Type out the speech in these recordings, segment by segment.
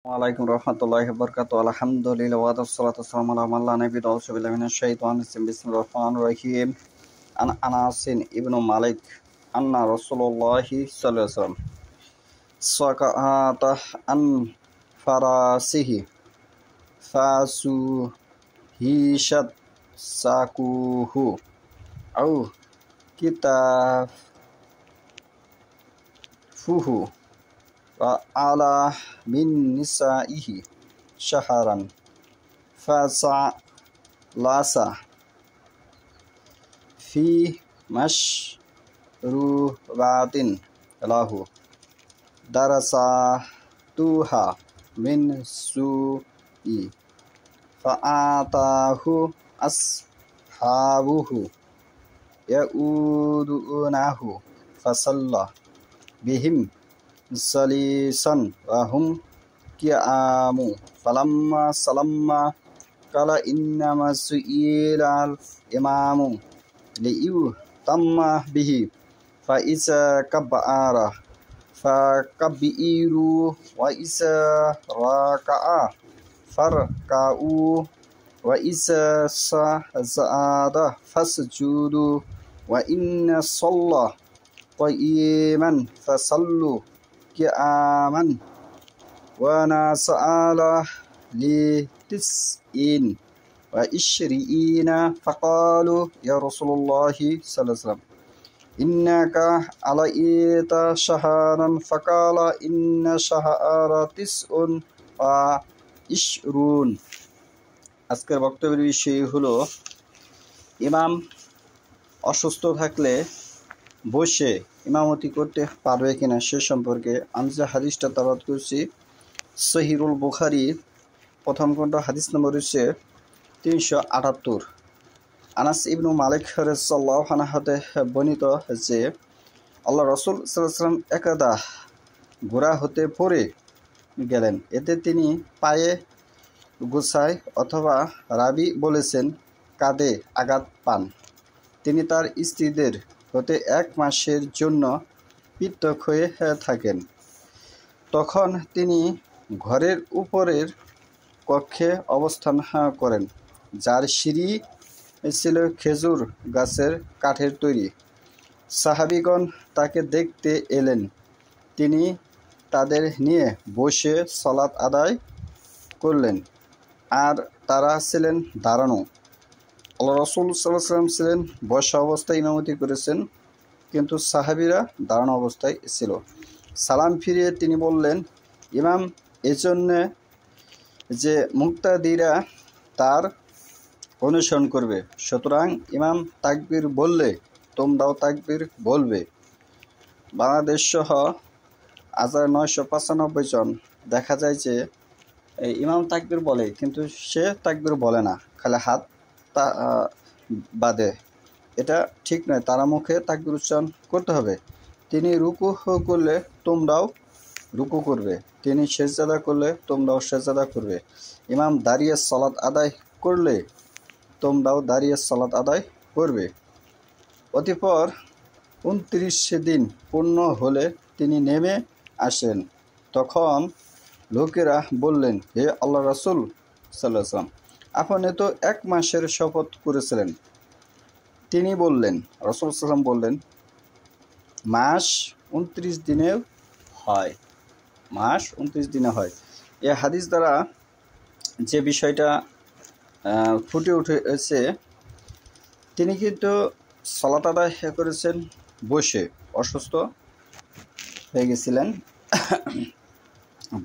ওয়ালাইকুম রহমতুল্লাহি ওয়া বারাকাতুহু। আলহামদুলিল্লাহ ওয়া সাল্লাতু ওয়াসসালামু আলা মান লা নাবিয়্যা বা'দাহু। আউযু বিল্লাহি মিনাশ শাইতানির রাজিম। বিসমিল্লাহির রহমানির রহিম। আন আনাস ইবনে মালিক আন্না রাসূলুল্লাহি সাল্লাল্লাহু আলাইহি ওয়াসাল্লাম সাকাতা আন ফারাসিহি ফাসুহিশাত সাকুহু আও কিতাফুহু wa ala min nisaihi shaharan fasalasa fi mashrubatin lahu darasatuha min su'i fa'atahu ashabuhu ya'udunahu fasalla bihim salisan wa hum qiyamu falamma salamma qala innama su'ila al-imamu li'u tamma bihi fa isa kabbara fa kabbiru wa isa raka'a farka'u wa isa sajada fasjudu wa inna salla qa'iman fasallu qiyaman wa nas'ala li tis'in wa ishrina faqalu ya Rasulullahi sallallahu alaihi wasallam innaka alaita shaharan faqala inna shahara tis'un wa ishrun। আজকের বক্তব্যের বিষয় হলো ইমাম অসুস্থ থাকলে বসে ইমামতি করতে পারবে কিনা সে সম্পর্কে আমি যে হাদিসটা তালাওয়াত করছি সহিহুল বুখারী প্রথম খণ্ড হাদিস নম্বর হচ্ছে 378। আনাস ইবনু মালিক রাদিয়াল্লাহু আনহু হতে বর্ণিত যে আল্লাহ রাসূল সাল্লাল্লাহু আলাইহি ওয়াসাল্লাম একদা ঘোড়া হতে পড়ে গেলেন। এতে তিনি পায়ে গোছায় অথবা রাবি বলেছেন কাঁধে আঘাত পান। তিনি তার স্ত্রীদের হতে 1 মাসের জন্য পৃথক হয়ে থাকেন। তখন তিনি ঘরের উপরের কক্ষে অবস্থান করেন, যার সিঁড়ি ছিল খেজুর গাছের কাঠের তৈরি। সাহাবীগণ তাকে দেখতে এলেন। তিনি তাদের নিয়ে বসে সালাত আদায় করলেন, আর তারা ছিলেন দাঁড়ানো। আল্লাহ রাসূল সাল্লাল্লাহু আলাইহি ওয়াসাল্লাম ছিলেন বসা অবস্থায় ইমামতি করেছেন, কিন্তু সাহাবীরা দাঁড়ানো অবস্থায় ছিল। সালাম ফিরিয়ে তিনি বললেন, ইমাম এজন্যে যে মুক্তাদিরা তার অনুসরণ করবে, সুতরাং ইমাম তাকবীর বললে তোমরাও তাকবীর বলবে। বাংলাদেশ সহ 1995 জন দেখা যায় যে ইমাম তাকবীর বলে, কিন্তু সে তাকবীর বলে না, খালি হাত বাদে। এটা ঠিক নয়, তারা মুখে তাকবীর উচ্চারণ করতে হবে। তিনি রুকু করলে তোমরাও রুকু করবে, তিনি সেজদা করলে তোমরাও সেজদা করবে। ইমাম দাঁড়িয়ে সালাত আদায় করলে তোমরাও দাঁড়িয়ে সালাত আদায় করবে। অতঃপর 29 দিন পূর্ণ হলে তিনি নেমে আসেন। তখন লোকেরা বললেন, হে আল্লাহ রাসূল সাল্লাল্লাহু আলাইহি ওয়াসাল্লাম, আপনি তো 1 মাসের শপথ করেছিলেন। তিনি বললেন, রাসূল সাল্লাল্লাহু আলাইহি ওয়াসাল্লাম বললেন, মাস 29 দিনে হয়, মাস 29 দিনে হয়। এই হাদিস দ্বারা যে বিষয়টা ফুটে উঠেছে, তিনি কিন্তু সালাত আদায় করেছেন বসে, অসুস্থ হয়ে গেছিলেন,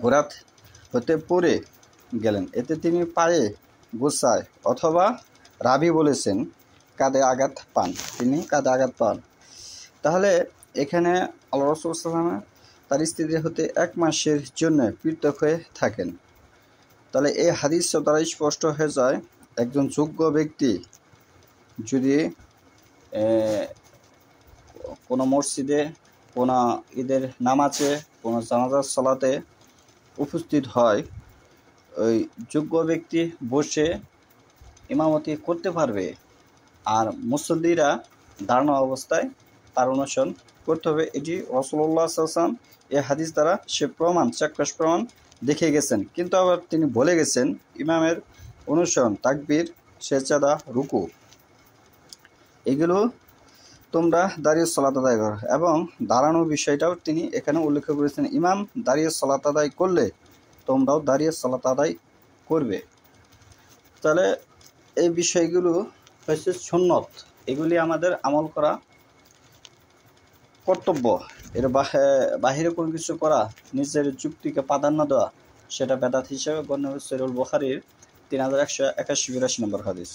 ঘোড়া হতে পড়ে গেলেন। এতে তিনি পায়ে গোছায় অথবা রাবি বলেছেন কাঁধে আঘাত পান, তিনি কাঁধে আঘাত পান। তাহলে এখানে আল্লাহ রাসূল সাল্লাল্লাহু আলাইহি ওয়াসাল্লাম তার স্ত্রীদের হতে 1 মাসের জন্য পৃথক হয়ে থাকেন। তাহলে এই হাদিস দ্বারা স্পষ্ট হয়ে যায়, একজন যোগ্য ব্যক্তি যদি কোনো মসজিদে, কোনো ঈদের নামাজে, কোনো জানাজার সালাতে উপস্থিত হয়, ওই যোগ্য ব্যক্তি বসে ইমামতি করতে পারবে, আর মুসল্লিরা দাঁড়ানো অবস্থায় তার অনুসরণ করতে হবে। এটি রাসূলুল্লাহ সাল্লাল্লাহু আলাইহি ওয়াসাল্লাম এই হাদিস দ্বারা সে প্রমাণ, চাক্ষুষ প্রমাণ দেখে গেছেন, কিন্তু আবার তিনি বলে গেছেন ইমামের অনুসরণ, তাকবীর, সেজদা, রুকু এগুলো তোমরা দাঁড়িয়ে সালাত আদায় করো, এবং দাঁড়ানোর বিষয়টাও তিনি এখানে উল্লেখ করেছেন। ইমাম দাঁড়িয়ে সালাত আদায় করলে তোমরাও দাঁড়িয়ে সালাত আদায় করবে। তাহলে এই বিষয়গুলো হচ্ছে সুন্নত, এগুলি আমাদের আমল করা কর্তব্য। এর বাহিরে কোনো কিছু করা, নিজের যুক্তিকে প্রাধান্য দেওয়া, সেটা বেদাত হিসেবে গণ্য হচ্ছে। সহিহ বুখারীর 3181 নম্বর হাদিস।